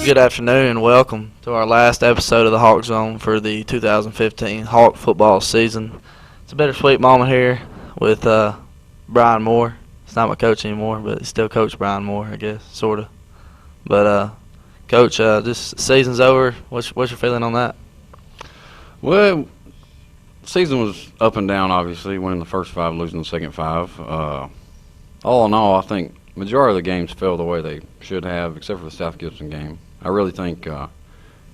Good afternoon and welcome to our last episode of the Hawk Zone for the 2015 Hawk football season. It's a bittersweet moment here with Brian Moore. He's not my coach anymore, but he's still Coach Brian Moore, I guess, sort of. But, Coach, this season's over. What's your feeling on that? Well, season was up and down, obviously, winning the first 5, losing the second 5. All in all, I think majority of the games fell the way they should have, except for the South Gibson game. I really think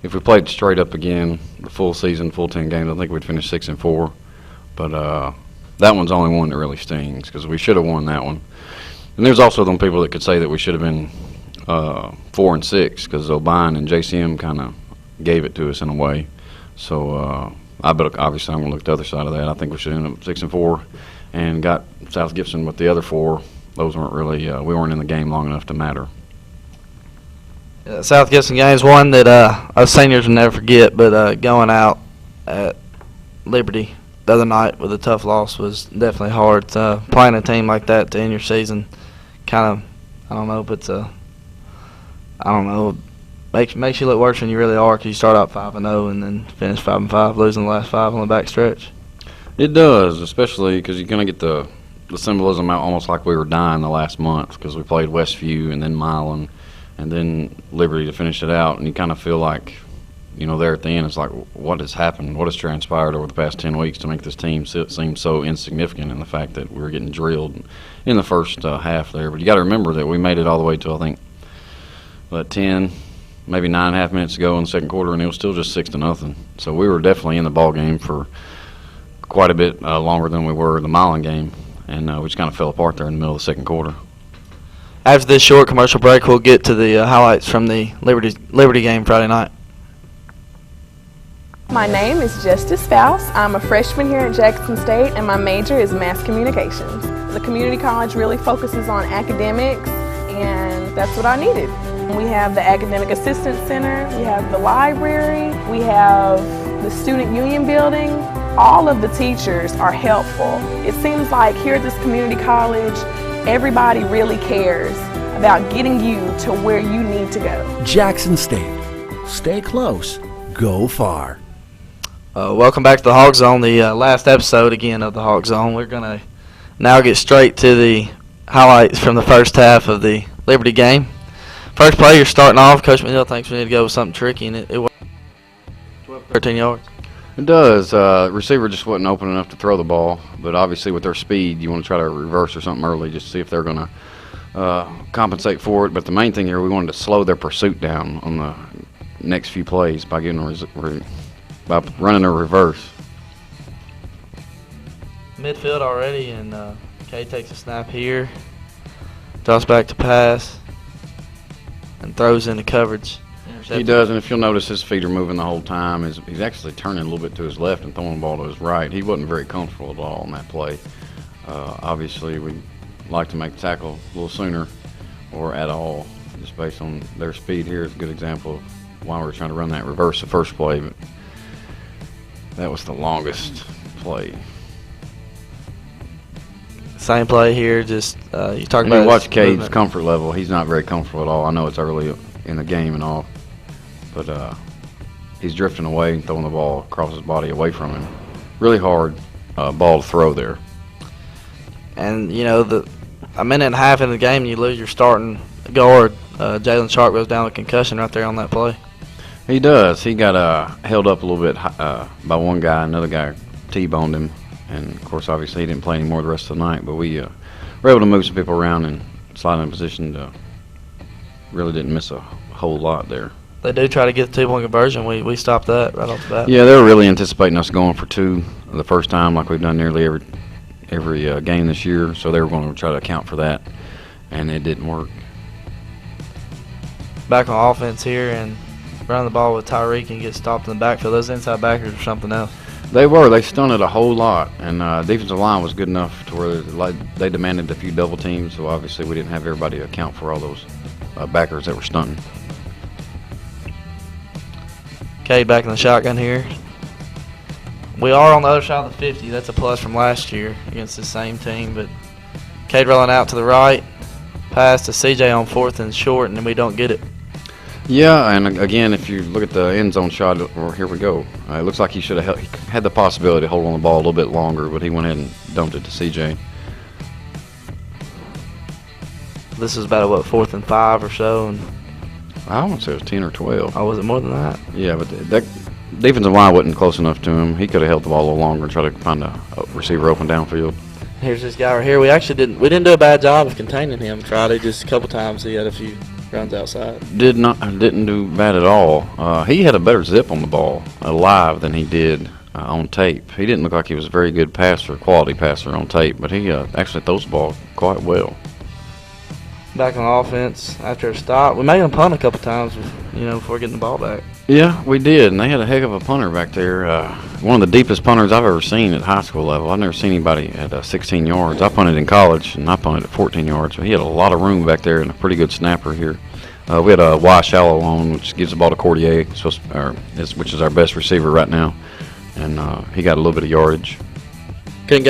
if we played straight up again, the full season, full 10 games, I think we'd finish 6-4. But that one's the only one that really stings because we should have won that one. And there's also them people that could say that we should have been 4-6 because O'Brien and JCM kind of gave it to us in a way. So obviously I'm going to look at the other side of that. I think we should end up 6-4 and got South Gibson with the other 4. Those weren't really we weren't in the game long enough to matter. South Gibson game is one that us seniors will never forget, but going out at Liberty the other night with a tough loss was definitely hard. Playing a team like that to end your season kind of, I don't know, but I don't know, makes you look worse than you really are because you start out 5-0 and then finish 5-5, losing the last 5 on the back stretch. It does, especially because you're going to get the symbolism out almost like we were dying the last month because we played Westview and then Milan and then Liberty to finish it out, and you kind of feel like, you know, there at the end it's like, what has happened, what has transpired over the past 10 weeks to make this team seem so insignificant, in the fact that we were getting drilled in the first half there. But you got to remember that we made it all the way to, I think, 10, maybe 9.5 minutes ago in the second quarter, and it was still just 6-0. So we were definitely in the ball game for quite a bit longer than we were in the Milan game, and we just kind of fell apart there in the middle of the second quarter. After this short commercial break, we'll get to the highlights from the Liberty game Friday night. My name is Justice Faust. I'm a freshman here at Jackson State, and my major is mass communications. The community college really focuses on academics, and that's what I needed. We have the Academic Assistance Center, we have the library, we have the Student Union building. All of the teachers are helpful. It seems like here at this community college, everybody really cares about getting you to where you need to go. Jackson State. Stay close. Go far. Welcome back to the Hawk Zone, the last episode again of the Hawk Zone. We're going to now get straight to the highlights from the first half of the Liberty game. First play, you're starting off. Coach McNeil thinks we need to go with something tricky, and it was 13 yards. It does. Receiver just wasn't open enough to throw the ball, but obviously with their speed, you want to try to reverse or something early just to see if they're going to compensate for it. But the main thing here, we wanted to slow their pursuit down on the next few plays by giving by running a reverse. Midfield already, and Kay takes a snap here, toss back to pass, and throws into coverage. He does, and if you'll notice, his feet are moving the whole time. He's actually turning a little bit to his left and throwing the ball to his right. He wasn't very comfortable at all on that play. Obviously, we'd like to make the tackle a little sooner or at all, just based on their speed. Here is a good example of why we were trying to run that reverse the first play, but that was the longest play. Same play here, just you talk about. You watch Cade's comfort level. He's not very comfortable at all. I know it's early in the game and all, but he's drifting away and throwing the ball across his body away from him. Really hard ball to throw there. And, you know, a minute and a half in the game, you lose your starting guard. Jalen Sharp goes down with concussion right there on that play. He does. He got held up a little bit by one guy. Another guy T-boned him. And, of course, obviously he didn't play anymore the rest of the night. But we were able to move some people around and slide in position to really didn't miss a whole lot there. They do try to get the 2-point conversion. We stopped that right off the bat. Yeah, they were really anticipating us going for 2 the first time like we've done nearly every game this year. So they were going to try to account for that, and it didn't work. Back on offense here and run the ball with Tyreek and get stopped in the backfield. Those inside backers are something else. They were. They stunted a whole lot, and defensive line was good enough to where they demanded a few double teams, so obviously we didn't have everybody account for all those backers that were stunting. Cade back in the shotgun here. We are on the other side of the 50. That's a plus from last year against the same team, but Cade rolling out to the right. Pass to CJ on 4th and short, and then we don't get it. Yeah, and again, if you look at the end zone shot, or here we go. It looks like he should have had the possibility of holding the ball a little bit longer, but he went ahead and dumped it to CJ. This is about, what, 4th and 5 or so? And I want to say it was 10 or 12. oh, was it more than that? Yeah, but that defensive line wasn't close enough to him. He could have held the ball a little longer and tried to find a receiver open downfield. Here's this guy right here. We actually didn't do a bad job of containing him Friday. Just a couple times he had a few runs outside. Didn't do bad at all. He had a better zip on the ball live than he did on tape. He didn't look like he was a very good passer, quality passer on tape, but he actually throws the ball quite well. Back on offense after a stop. We made him punt a couple times, before getting the ball back. Yeah, we did, and they had a heck of a punter back there. One of the deepest punters I've ever seen at high school level. I've never seen anybody at 16 yards. I punted in college, and I punted at 14 yards. So he had a lot of room back there and a pretty good snapper here. We had a Y shallow on, which gives the ball to Cordier, which is our best receiver right now, and he got a little bit of yardage. Couldn't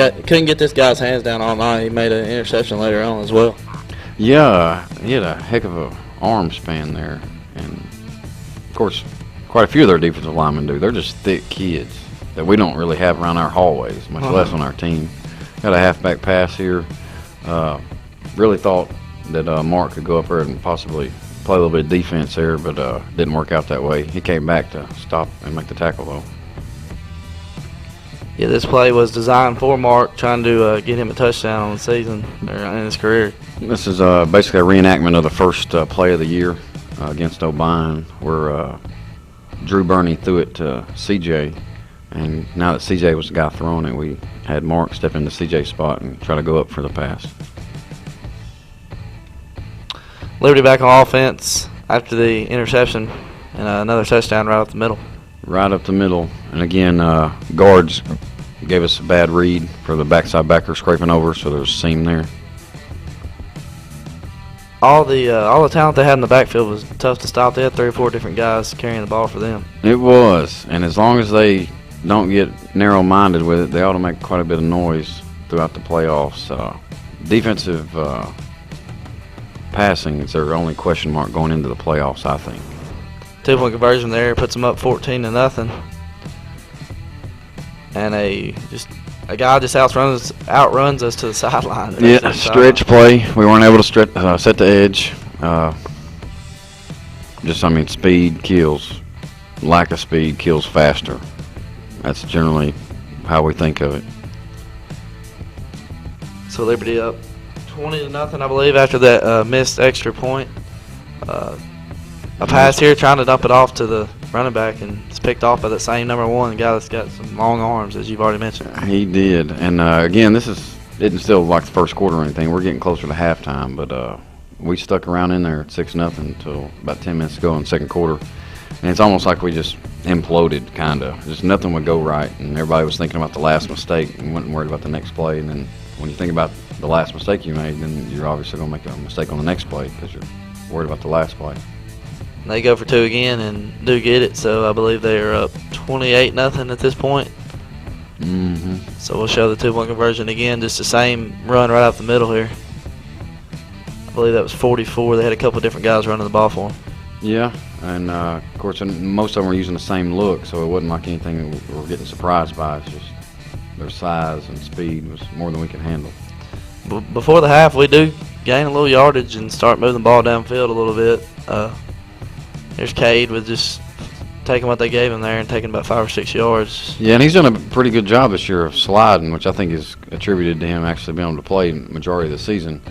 get this guy's hands down all night. He made an interception later on as well. Yeah, he had a heck of a arm span there, and of course, quite a few of their defensive linemen do. They're just thick kids that we don't really have around our hallways, much less on our team. Got a halfback pass here. Really thought that Mark could go up there and possibly play a little bit of defense there, but didn't work out that way. He came back to stop and make the tackle, though. Yeah, this play was designed for Mark, trying to get him a touchdown on the season, or in his career. This is basically a reenactment of the first play of the year against O'Brien, where Drew Burney threw it to CJ, and now that CJ was the guy throwing it, we had Mark step into CJ's spot and try to go up for the pass. Liberty back on offense after the interception and another touchdown right up the middle. Right up the middle, and again, guards gave us a bad read for the backside backer scraping over, so there was a seam there. All the talent they had in the backfield was tough to stop. They had 3 or 4 different guys carrying the ball for them. It was, and as long as they don't get narrow-minded with it, they ought to make quite a bit of noise throughout the playoffs. Defensive passing is their only question mark going into the playoffs, I think. 2-point conversion there puts them up 14-0, and a guy just outruns us to the sideline. Yeah, stretch play. We weren't able to set the edge. Speed kills. Lack of speed kills faster. That's generally how we think of it. So Liberty up 20-0, I believe, after that missed extra point. A pass here, trying to dump it off to the running back, and it's picked off by that same number 1 guy that's got some long arms, as you've already mentioned. He did, and again, this isn't still like the first quarter or anything. We're getting closer to halftime, but we stuck around in there at 6-0 until about 10 minutes ago in the second quarter, and it's almost like we just imploded, kind of. Just nothing would go right, and everybody was thinking about the last mistake and wasn't worried about the next play. And then when you think about the last mistake you made, then you're obviously going to make a mistake on the next play because you're worried about the last play. They go for 2 again and do get it, so I believe they are up 28-0 at this point. Mm-hmm. So we'll show the 2-point conversion again, just the same run right up the middle here. I believe that was 44. They had a couple of different guys running the ball for them. Yeah, and of course, most of them were using the same look, so it wasn't like anything we were getting surprised by. It's just their size and speed was more than we could handle. Before the half, we do gain a little yardage and start moving the ball downfield a little bit. There's Cade with just taking what they gave him there and taking about 5 or 6 yards. Yeah, and he's done a pretty good job this year of sliding, which I think is attributed to him actually being able to play the majority of the season.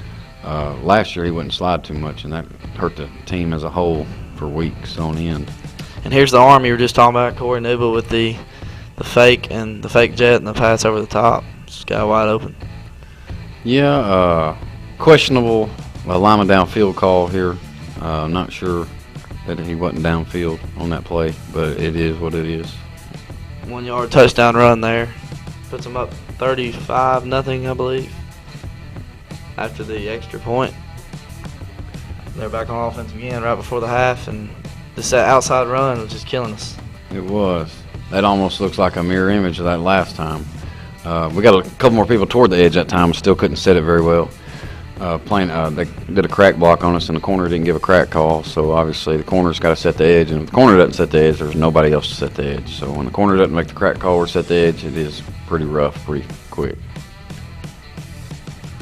Last year he wouldn't slide too much, and that hurt the team as a whole for weeks on end. And here's the arm you were just talking about, Corey Newell, with the fake jet and the pass over the top. This guy wide open. Yeah, questionable lineman downfield call here. Not sure that he wasn't downfield on that play, but it is what it is. 1-yard touchdown run there. Puts them up 35-0, I believe, after the extra point. They're back on offense again right before the half, and this outside run was just killing us. It was. That almost looks like a mirror image of that last time. We got a couple more people toward the edge that time, still couldn't set it very well. They did a crack block on us, and the corner didn't give a crack call. So obviously the corner's got to set the edge, and if the corner doesn't set the edge, there's nobody else to set the edge. So when the corner doesn't make the crack call or set the edge, it is pretty rough, pretty quick.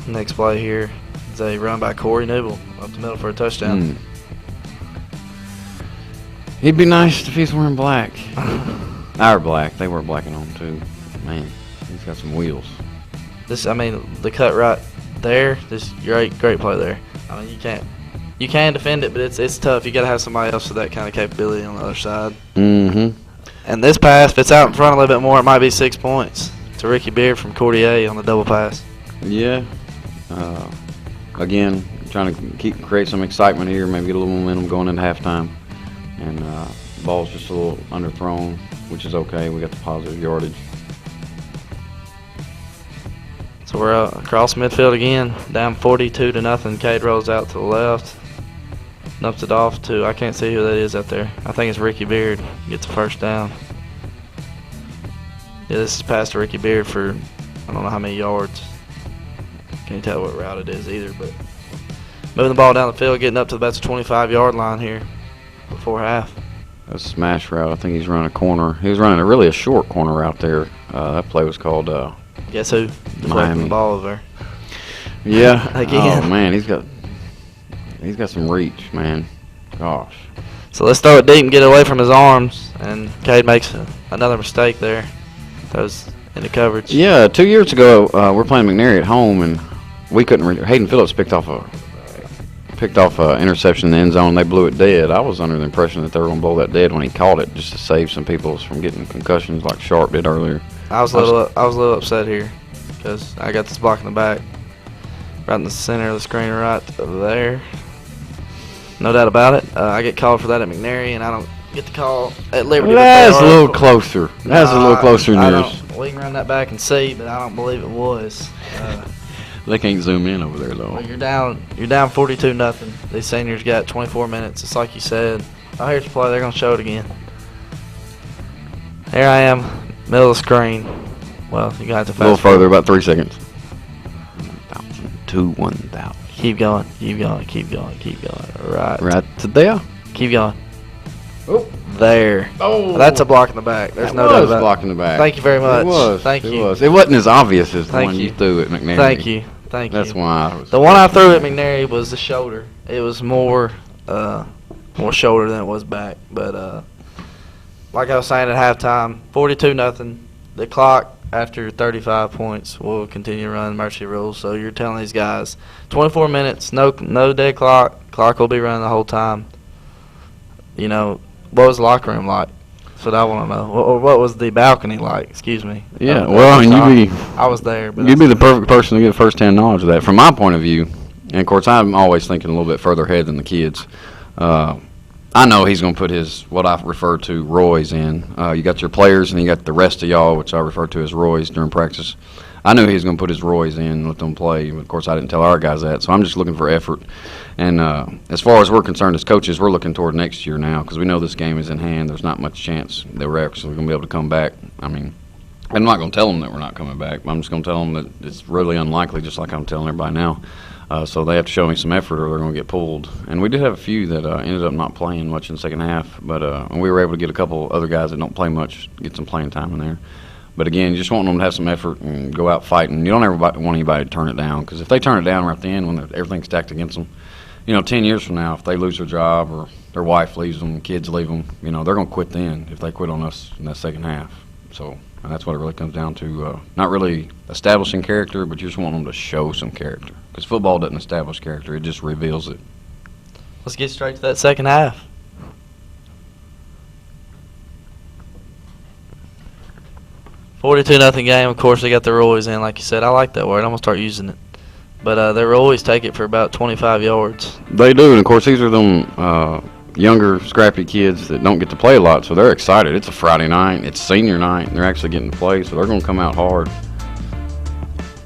Next play here is a run by Corey Newell up the middle for a touchdown. He'd be nice if he's wearing black. Our black. They wear black and on too. Man, he's got some wheels. The cut right there. This great play there. I mean, you can defend it, but it's tough. You got to have somebody else with that kind of capability on the other side. Mm-hmm. And this pass, if it's out in front a little bit more, it might be 6 points to Ricky Beard from Cordier on the double pass. Yeah. Again, trying to create some excitement here, maybe get a little momentum going into halftime. And ball's just a little underthrown, which is okay. We got the positive yardage. So we're across midfield again, down 42-0. Cade rolls out to the left, nups it off to, I can't see who that is out there. I think it's Ricky Beard. Gets the first down. Yeah, this is past to Ricky Beard for I don't know how many yards. Can't tell what route it is either, but moving the ball down the field, getting up to about the 25-yard line here before half. A smash route. I think he's running a corner. He was running a short corner route there. That play was called Guess who? Deflecting Miami. the ball over. Yeah. Again. Oh man, he's got some reach, man. Gosh. So let's throw it deep and get it away from his arms, and Cade makes another mistake there. Throws into coverage. Yeah, 2 years ago, we're playing McNary at home, and we couldn't. Hayden Phillips picked off a interception in the end zone. They blew it dead. I was under the impression that they were going to blow that dead when he caught it, just to save some people from getting concussions like Sharp did earlier. I was a little upset here because I got this block in the back, right in the center of the screen, right there. No doubt about it. I get called for that at McNary, and I don't get the call at Liberty. That's a little clloser. That's a little closer than yours. We can run that back and see, but I don't believe it was. They can't zoom in over there though. Well, you're down 42-0. These seniors got 24 minutes. It's like you said. Oh, here's the play. They're gonna show it again. Here I am, middle of the screen. Well, you got to fast A little further, forward. about 3 seconds. 1,000 to 1,000. Keep going. Right to there. Keep going. Oh. There. Oh. That's a block in the back. There's That no doubt was about it. block in the back. Thank you very much. It was. Thank you. It wasn't as obvious as the Thank one you. you threw at McNary. Thank you. That's why I was. The one I threw at McNary was the shoulder. It was more shoulder than it was back. But like I was saying at halftime, 42-0. The clock after 35 points will continue to run Mercy rules. So you're telling these guys 24 minutes, no dead clock. Clock will be running the whole time. You know, what was the locker room like? That's what I want to know. Or what was the balcony like? Excuse me. Yeah, well, and I was there. But you'd be the perfect person to get first-hand knowledge of that. From my point of view, and of course I'm always thinking a little bit further ahead than the kids. I know he's going to put his, what I refer to, Roys in. You got your players and you got the rest of y'all, which I refer to as Roys during practice. I knew he was going to put his Roys in and let them play. But of course, I didn't tell our guys that. So I'm just looking for effort. And as far as we're concerned as coaches, we're looking toward next year now because we know this game is in hand. There's not much chance that we're actually going to be able to come back. I mean, I'm not going to tell them that we're not coming back. But I'm just going to tell them that it's really unlikely, just like I'm telling everybody now. So they have to show me some effort or they're going to get pulled. And we did have a few that ended up not playing much in the second half. But and we were able to get a couple other guys that don't play much, get some playing time in there. But again, you just want them to have some effort and go out fighting. You don't ever want anybody to turn it down because if they turn it down right at the end when everything's stacked against them, 10 years from now, if they lose their job or their wife leaves them, kids leave them, they're going to quit then if they quit on us in that second half. So and that's what it really comes down to. Not really establishing character, but you just want them to show some character. Because football doesn't establish character, it just reveals it. Let's get straight to that second half. $42-0 game. Of course, they got the Roys in, like you said. I like that word. I'm gonna start using it. But they always take it for about 25 yards. They do, and of course, these are them younger, scrappy kids that don't get to play a lot, so they're excited. It's a Friday night. It's senior night, and they're actually getting to play, so they're going to come out hard.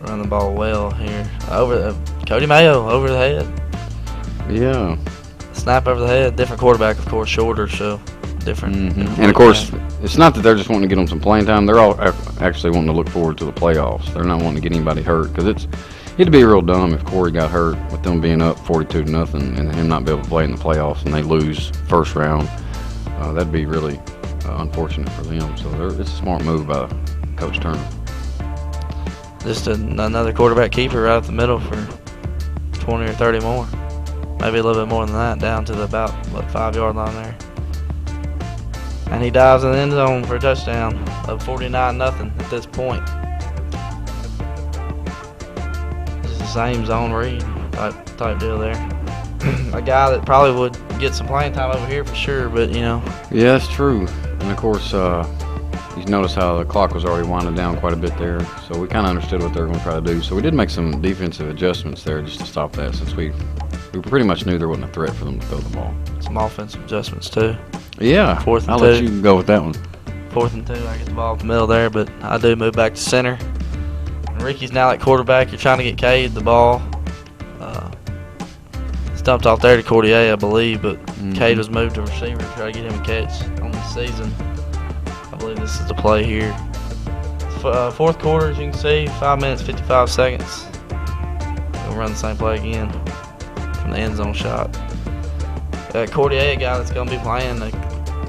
Run the ball well here. Cody Mayo over the head. Yeah. Snap over the head. Different quarterback, of course, shorter, so different. And of course, it's not that they're just wanting to get them some playing time. They're all actually wanting to look forward to the playoffs. They're not wanting to get anybody hurt because It'd be real dumb if Corey got hurt with them being up 42-0 and him not be able to play in the playoffs and they lose first round. That'd be really unfortunate for them. So it's a smart move by Coach Turner. Just another quarterback keeper right up the middle for 20 or 30 more. Maybe a little bit more than that, down to about, 5-yard line there. And he dives in the end zone for a touchdown of 49-0 at this point. Just the same zone read type deal there. A guy that probably would get some playing time over here for sure, but, Yeah, that's true. And, of course, you notice how the clock was already winding down quite a bit there, so we kind of understood what they were going to try to do. So we did make some defensive adjustments there just to stop that, since we pretty much knew there wasn't a threat for them to throw the ball. some offensive adjustments too. Yeah, Fourth and I'll two. let you go with that one. 4th and 2, I get the ball up the middle there, but I do move back to center. And Ricky's now at quarterback. You're trying to get Cade the ball. Stumped off there to Cordier, I believe, but Cade was moved to receiver to try to get him a catch on the season. I believe this is the play here. Fourth quarter, as you can see, 5 minutes, 55 seconds. We'll run the same play again from the end zone shot. Cordier, a guy that's going to be playing a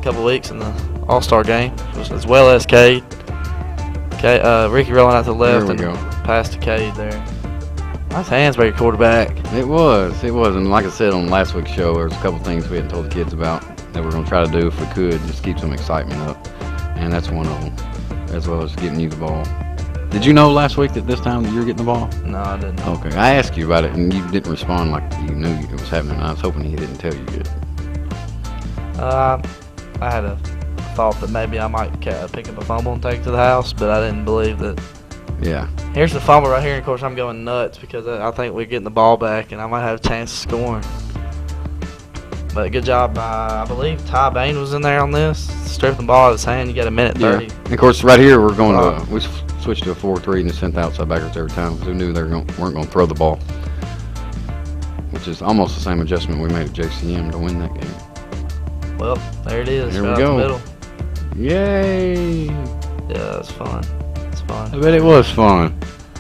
couple weeks in the All-Star game, as well as Cade. Ricky rolling out to the left and go. pass to Cade there. Nice hands by your quarterback. It was, and like I said on last week's show, there was a couple things we hadn't told the kids about that we're going to try to do if we could, just keep some excitement up, and that's one of them, as well as getting you the ball. Did you know last week that this time you were getting the ball? No, I didn't. Okay, I asked you about it, and you didn't respond like you knew it was happening. I was hoping he didn't tell you yet. I had a thought that maybe I might pick up a fumble and take it to the house, but I didn't believe that. Yeah. Here's the fumble right here, and of course I'm going nuts because I think we're getting the ball back and I might have a chance of scoring. But good job by, I believe, Ty Bain was in there on this. Stripping the ball out of his hand. You got a minute 30. Yeah. And of course, right here we're going to we switched to a 4-3 and just sent the outside backers every time because we knew they weren't going to throw the ball, which is almost the same adjustment we made at JCM to win that game. Well, there it is. Here right we out go. the middle. Yay! Yeah, it's fun. It's fun. I bet it was fun.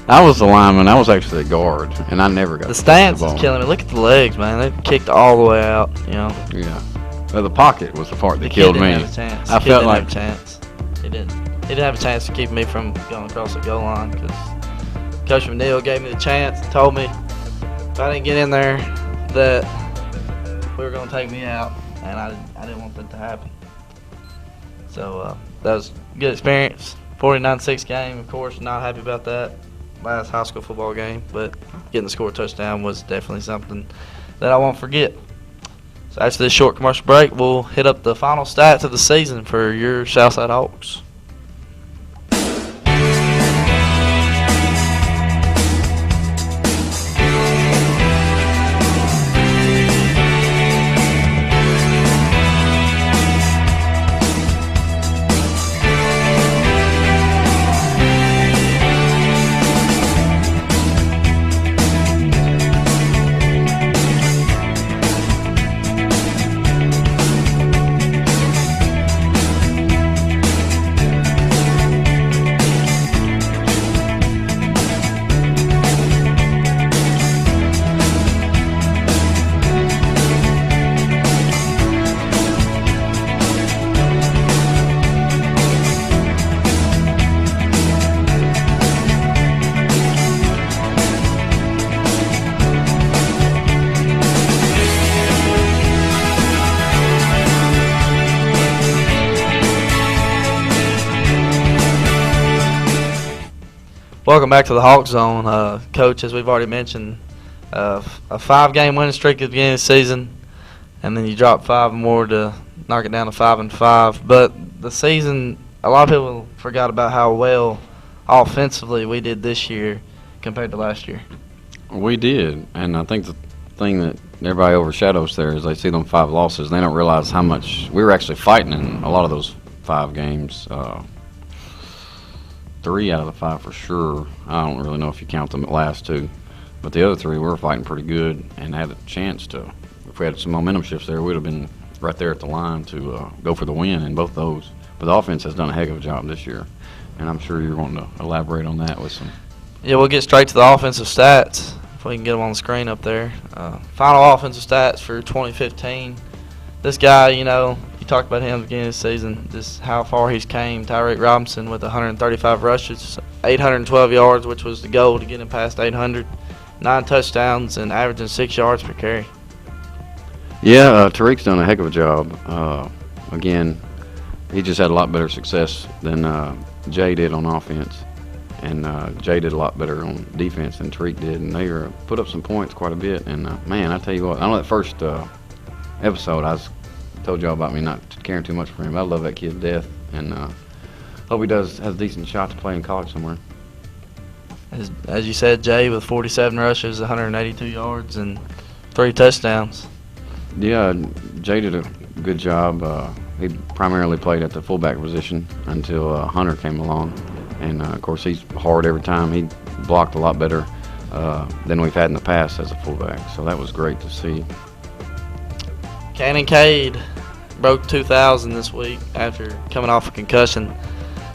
I was the lineman. I was actually a guard, and I never got The to touch stance the is ball. killing me. Look at the legs, man. They kicked all the way out. Yeah. Well, the pocket was the part that The killed kid me. didn't have a chance. I The kid felt didn't like have a chance. He didn't. He didn't have a chance to keep me from going across the goal line because Coach McNeil gave me the chance and told me if I didn't get in there that we were going to take me out, and I didn't want that to happen. So that was a good experience. 49-6 game, of course, not happy about that. Last high school football game, but getting the score touchdown was definitely something that I won't forget. So after this short commercial break, we'll hit up the final stats of the season for your Southside Hawks. Welcome back to the Hawk Zone. Coach, as we've already mentioned, a 5-game winning streak at the beginning of the season, and then you drop 5 more to knock it down to 5-5. But the season, a lot of people forgot about how well offensively we did this year compared to last year. We did, and I think the thing that everybody overshadows there is they see them 5 losses. They don't realize how much we were actually fighting in a lot of those 5 games. 3 out of the 5 for sure. I don't really know if you count them at last 2, but the other 3 we were fighting pretty good and had a chance to. If we had some momentum shifts there, we'd have been right there at the line to go for the win in both those. But the offense has done a heck of a job this year, and I'm sure you're wanting to elaborate on that with some Yeah, we'll get straight to the offensive stats if we can get them on the screen up there. Final offensive stats for 2015. This guy, you talked about him at the beginning of the season, just how far he's came. Tyreek Robinson with 135 rushes, 812 yards, which was the goal to get him past 800, 9 touchdowns, and averaging 6 yards per carry. Yeah, Tariq's done a heck of a job. Again, he just had a lot better success than Jay did on offense. And Jay did a lot better on defense than Tariq did. And they put up some points quite a bit. And, man, I tell you what, I know that first episode I told y'all about me not caring too much for him. I love that kid to death. And hope he has a decent shot to play in college somewhere. As you said, Jay with 47 rushes, 182 yards, and 3 touchdowns. Yeah, Jay did a good job. He primarily played at the fullback position until Hunter came along. And, of course, he's hard every time. He blocked a lot better than we've had in the past as a fullback. So that was great to see. Cannon Cade broke 2,000 this week after coming off a concussion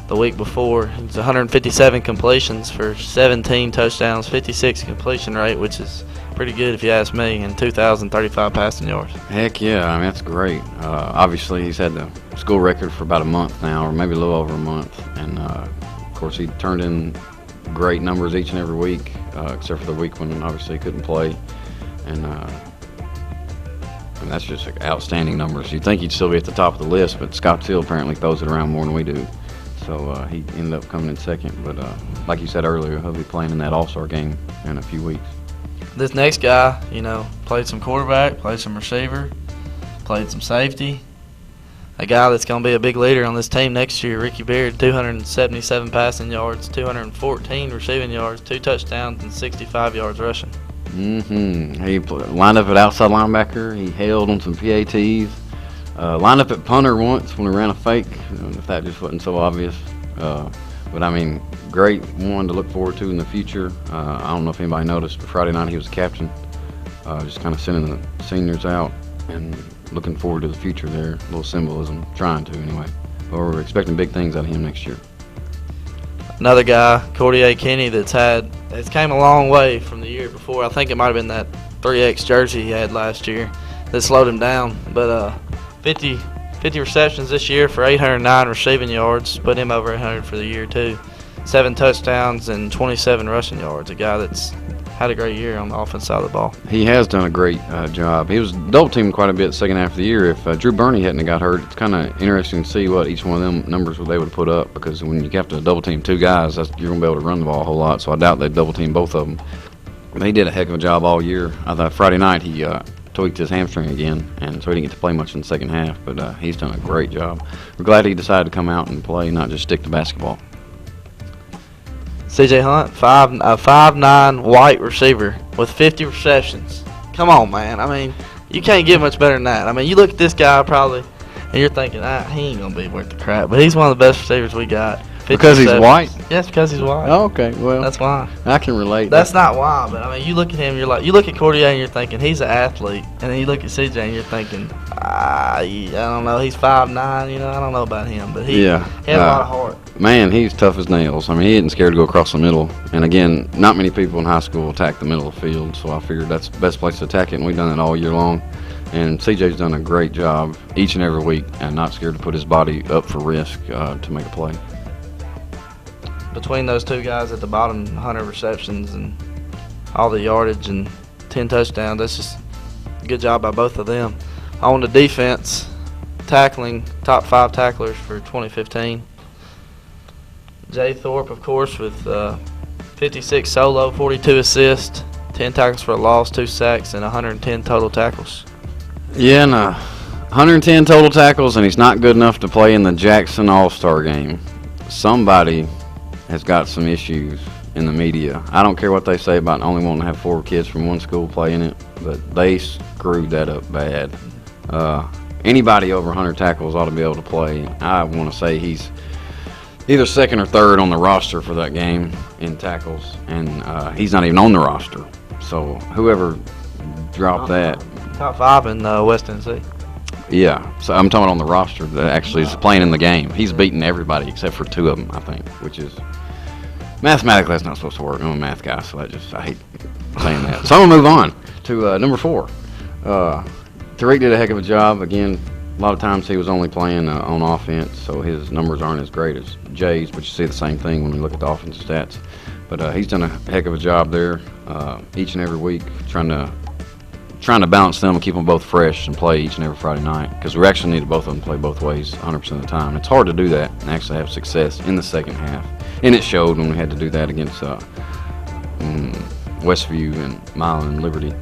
the week before. He's 157 completions for 17 touchdowns, 56 completion rate, which is pretty good if you ask me, and 2,035 passing yards. Heck yeah, I mean, that's great. Obviously, he's had the school record for about a month now, or maybe a little over a month. And, of course, he turned in great numbers each and every week, except for the week when obviously he couldn't play. And that's just like outstanding numbers. You'd think he'd still be at the top of the list, but Scott Till apparently throws it around more than we do. So he ended up coming in second. But like you said earlier, he'll be playing in that All-Star game in a few weeks. This next guy, played some quarterback, played some receiver, played some safety. A guy that's going to be a big leader on this team next year, Ricky Beard, 277 passing yards, 214 receiving yards, 2 touchdowns, and 65 yards rushing. He lined up at outside linebacker. He held on some PATs. Lined up at punter once when we ran a fake, if that just wasn't so obvious. But, I mean, great one to look forward to in the future. I don't know if anybody noticed, but Friday night he was a captain. Just kind of sending the seniors out and looking forward to the future there. A little symbolism, trying to anyway. But we're expecting big things out of him next year. Another guy, Cordier Kenny, that's came a long way from the year before. I think it might have been that 3X jersey he had last year that slowed him down. But 50 receptions this year for 809 receiving yards, put him over 800 for the year too. 7 touchdowns and 27 rushing yards. A guy that's had a great year on the offense side of the ball. He has done a great job. He was double teamed quite a bit second half of the year. If Drew Burney hadn't got hurt, it's kind of interesting to see what each one of them numbers they would put up, because when you have to double team 2 guys, you're going to be able to run the ball a whole lot. So I doubt they'd double team both of them. But he did a heck of a job all year. I thought Friday night he tweaked his hamstring again, and so he didn't get to play much in the second half. But he's done a great job. We're glad he decided to come out and play, not just stick to basketball. C.J. Hunt, 5'9" white receiver with 50 receptions. Come on, man. I mean, you can't get much better than that. I mean, you look at this guy probably, and you're thinking, he ain't going to be worth the crap. But he's one of the best receivers we got. Because he's white? Yes, because he's white. Oh, okay, well. That's why. I can relate. That's not why, but I mean, you look at him, you look at Cordier and you're thinking, he's an athlete. And then you look at CJ and you're thinking, I don't know, he's 5'9", I don't know about him. But he had a lot of heart. Man, he's tough as nails. I mean, he isn't scared to go across the middle. And again, not many people in high school attack the middle of the field, so I figured that's the best place to attack it, and we've done it all year long. And CJ's done a great job each and every week, and not scared to put his body up for risk to make a play. Between those 2 guys at the bottom, 100 receptions and all the yardage and 10 touchdowns, that's just a good job by both of them. On the defense, tackling, top 5 tacklers for 2015. Jay Thorpe, of course, with 56 solo, 42 assists, 10 tackles for a loss, 2 sacks, and 110 total tackles. Yeah, and 110 total tackles, and he's not good enough to play in the Jackson All-Star game. Somebody has got some issues in the media. I don't care what they say about only wanting to have 4 kids from one school playing it, but they screwed that up bad. Anybody over 100 tackles ought to be able to play. I want to say he's either second or third on the roster for that game in tackles, and he's not even on the roster. So whoever dropped that. Top 5 in West Tennessee. Yeah, so I'm talking on the roster that actually is playing in the game. He's beaten everybody except for 2 of them, I think, which is Mathematically, that's not supposed to work. I'm a math guy, so I hate saying that. So I'm going to move on to number 4. Tariq did a heck of a job. Again, a lot of times he was only playing on offense, so his numbers aren't as great as Jay's, but you see the same thing when you look at the offensive stats. But he's done a heck of a job there each and every week, trying to balance them and keep them both fresh and play each and every Friday night, because we actually need both of them to play both ways 100% of the time. It's hard to do that and actually have success in the second half, and it showed when we had to do that against Westview and Milan and Liberty.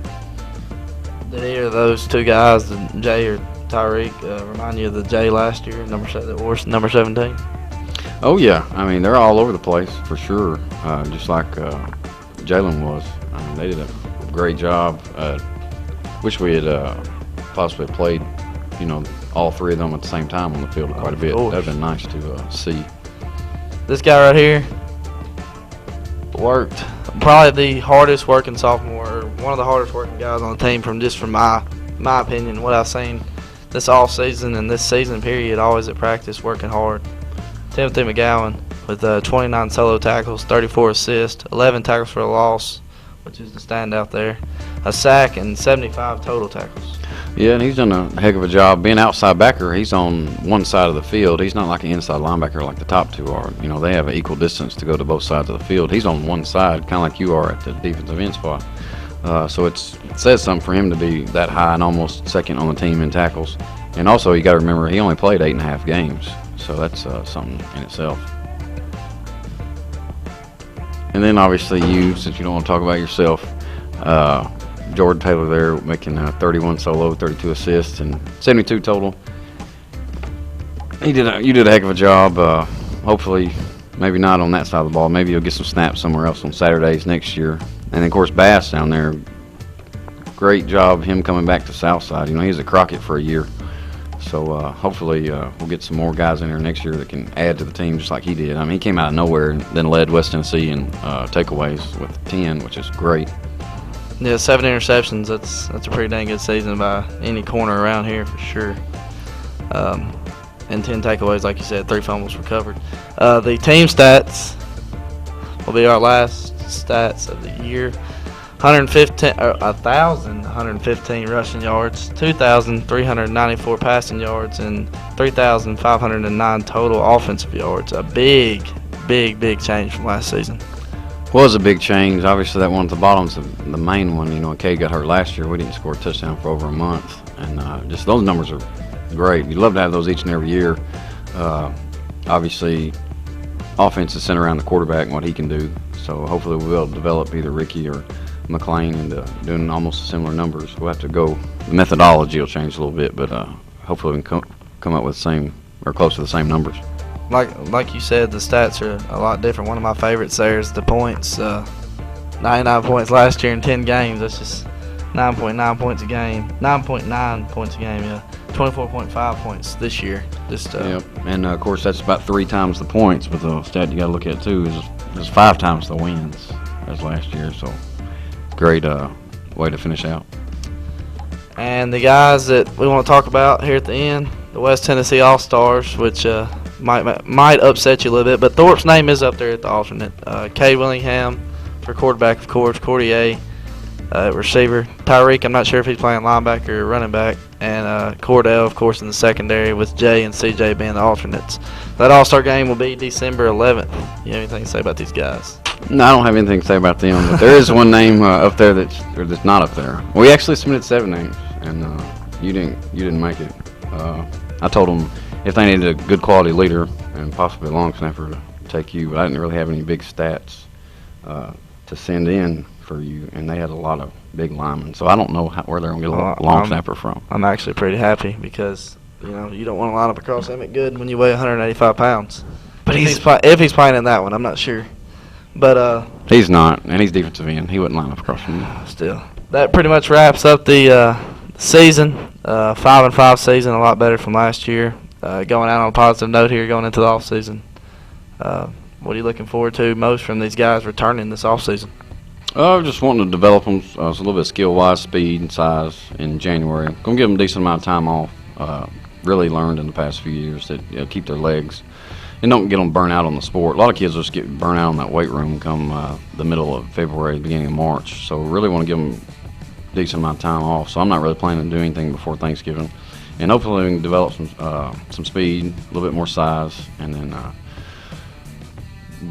Did either of those two guys, Jay or Tyreek, remind you of the Jay last year, number 17? Oh yeah, I mean they're all over the place for sure, just like Jalen was. I mean they did a great job. Wish we had possibly played, all 3 of them at the same time on the field quite a bit. That'd been nice to see. This guy right here worked probably the hardest working sophomore, or one of the hardest working guys on the team from my opinion, what I've seen this off season and this season period, always at practice working hard. Timothy McGowan with 29 solo tackles, 34 assists, 11 tackles for a loss, which is the standout there, a sack, and 75 total tackles. Yeah, and he's done a heck of a job. Being outside backer, he's on one side of the field. He's not like an inside linebacker like the top 2 are. They have an equal distance to go to both sides of the field. He's on one side, kind of like you are at the defensive end spot. So it says something for him to be that high and almost second on the team in tackles. And also, you got to remember, he only played 8.5 games. So that's something in itself. And then obviously since you don't want to talk about yourself, Jordan Taylor there making 31 solo, 32 assists, and 72 total. You did a heck of a job. Hopefully, maybe not on that side of the ball. Maybe you'll get some snaps somewhere else on Saturdays next year. And then, of course, Bass down there, great job him coming back to Southside. He was at Crockett for a year. So hopefully we'll get some more guys in there next year that can add to the team just like he did. I mean, he came out of nowhere and then led West Tennessee in takeaways with 10, which is great. Yeah, 7 interceptions. That's a pretty dang good season by any corner around here for sure. And 10 takeaways, like you said, 3 fumbles recovered. The team stats will be our last stats of the year. 1,115 rushing yards, 2,394 passing yards, and 3,509 total offensive yards. A big change from last season. Was a big change. Obviously, that one at the bottom's the main one. When Cade got hurt last year, we didn't score a touchdown for over a month. And just those numbers are great. You'd love to have those each and every year. Obviously, offense is centered around the quarterback and what he can do. So hopefully we'll be able to develop either Ricky or McLean into doing almost similar numbers. We'll have to go. The methodology will change a little bit, but hopefully we can come up with the same or close to the same numbers. Like you said, the stats are a lot different. One of my favorites there is the points. 99 points last year in 10 games. That's just 9.9 points a game. 9.9 points a game, yeah. 24.5 points this year. Yep. And, of course, that's about 3 times the points, but the stat you got to look at, too, is 5 times the wins as last year. So, great way to finish out. And the guys that we want to talk about here at the end, the West Tennessee All-Stars, which might upset you a little bit, but Thorpe's name is up there at the alternate. Cade Willingham for quarterback, of course, Cordier receiver. Tyreek, I'm not sure if he's playing linebacker or running back. And Cordell, of course, in the secondary with Jay and CJ being the alternates. That All-Star game will be December 11th. You have anything to say about these guys? No, I don't have anything to say about them, but there is one name up there that's not up there. We actually submitted 7 names, and you didn't make it. I told them if they needed a good quality leader and possibly a long snapper to take you, but I didn't really have any big stats to send in for you, and they had a lot of big linemen, so I don't know where they're going to get a long snapper from. I'm actually pretty happy because you don't want to line up across Emmett Good when you weigh 185 pounds. But if he's playing in that one, I'm not sure. But he's not, and he's defensive end. He wouldn't line up across from you. Still, that pretty much wraps up the season. 5-5 season, a lot better from last year. Going out on a positive note here, going into the off season. What are you looking forward to most from these guys returning this off season? Just wanting to develop them a little bit skill-wise, speed and size in January. Going to give them a decent amount of time off. Really learned in the past few years that keep their legs and don't get them burnt out on the sport. A lot of kids just get burnt out on that weight room come the middle of February, beginning of March. So we really want to give them a decent amount of time off. So I'm not really planning to do anything before Thanksgiving, and hopefully we can develop some speed, a little bit more size, and then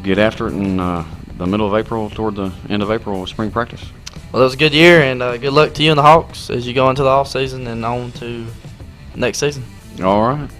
get after it in the middle of April, toward the end of April with spring practice. Well, it was a good year, and good luck to you and the Hawks as you go into the off season and on to next season. All right.